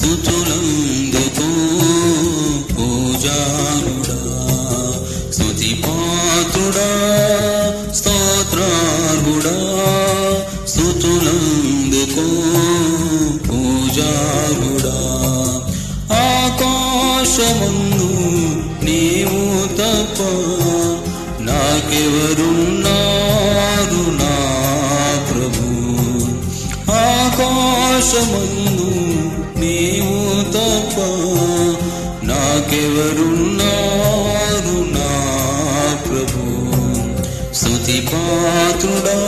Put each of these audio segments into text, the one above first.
స్తుతులందుకో పూజారుడా, స్తుతి పాత్రుడా, స్తోత్రార్హుడా, స్తుతులందుకో పూజారుడా. ఆకాశమందు నీవు తప్ప నాకెవరున్నారు నా ప్రభు. ఆకాశమందు నీవు తప్ప నాకెవరున్నారు నా ప్రభు. స్తుతి పాత్రుడా.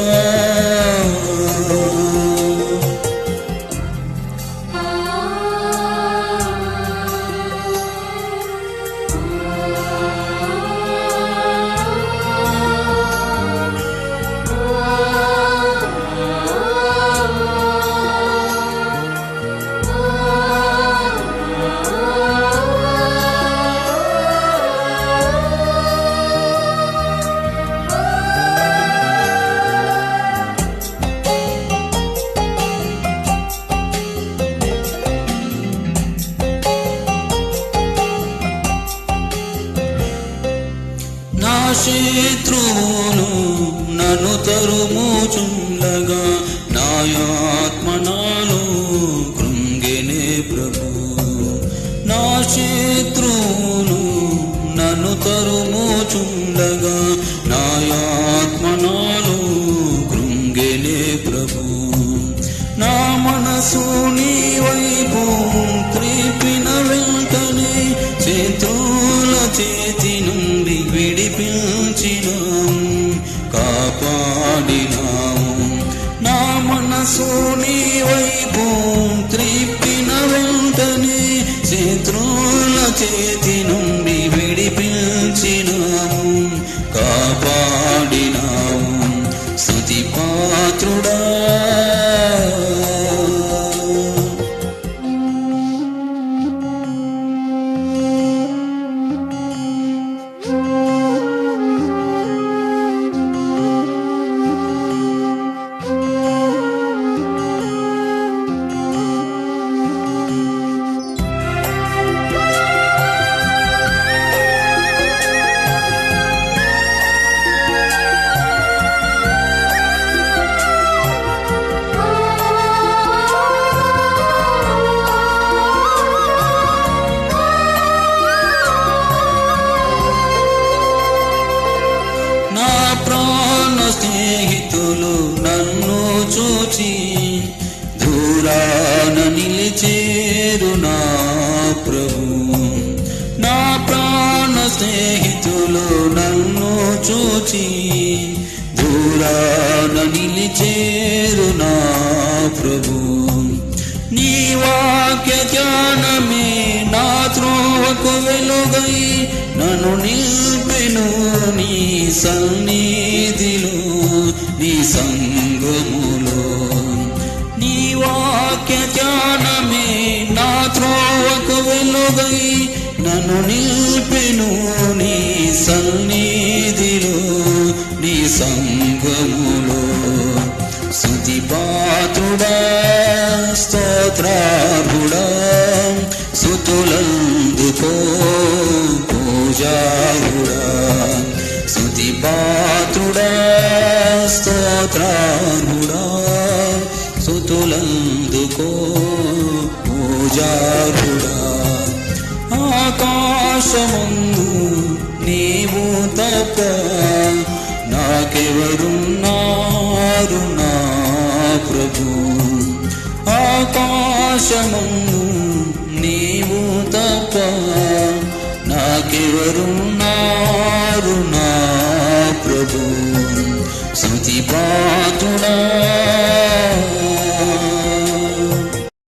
నా శత్రువులు నన్ను తరుముచుండగా నా ఆత్మ నాలో కృంగెనే ప్రభు. నా శత్రువులు నన్ను తరుముచుండగా నా ఆత్మ నాలో కృంగెనే ప్రభు. నా మనసు నీ వైపు త్రిపిన వెంటనే శత్రువుల చేతి నుండి విడిపించినాం, కాపాడినాము. నా మనసు నీ వైపు త్రిప్పిన వెంటనే శత్రువుల చేతి నుండి విడిపించినాము, కాపాడినాము. స్తుతి పాత్రుడా. స్నేహితులు నన్ను చూచి దూరాన నిలిచేరు నా ప్రభు. నా ప్రాణ స్నేహితులు నన్ను చూచి దూరాన నిలిచేరు నా ప్రభు. నీ వాక్య జ్ఞానమే నా త్రోవకు వెలుగై నన్ను నిల్పెను నీ సన్నిధిలో నీ సంగములో. నీ వాక్య జ్ఞానమే నా త్రోవకు వెలుగై నన్ను నిల్పెను నీ సన్నిధిలో నీ సంగములో. స్తుతి పాత్రుడా, స్తోత్రార్హుడా, స్తుతులందుకో పూజారుడా. స్తుతి పాత్రుడా, స్తోత్రార్హుడా, స్తుతులందుకో పూజారుడా. ఆకాశమందు నీవు తప్ప నాకెవరున్నారు నా ప్రభు. ఆకాశమందు నీవు తప్ప నాకెవరున్నారు నా ప్రభు. స్తుతి పాత్రుడా.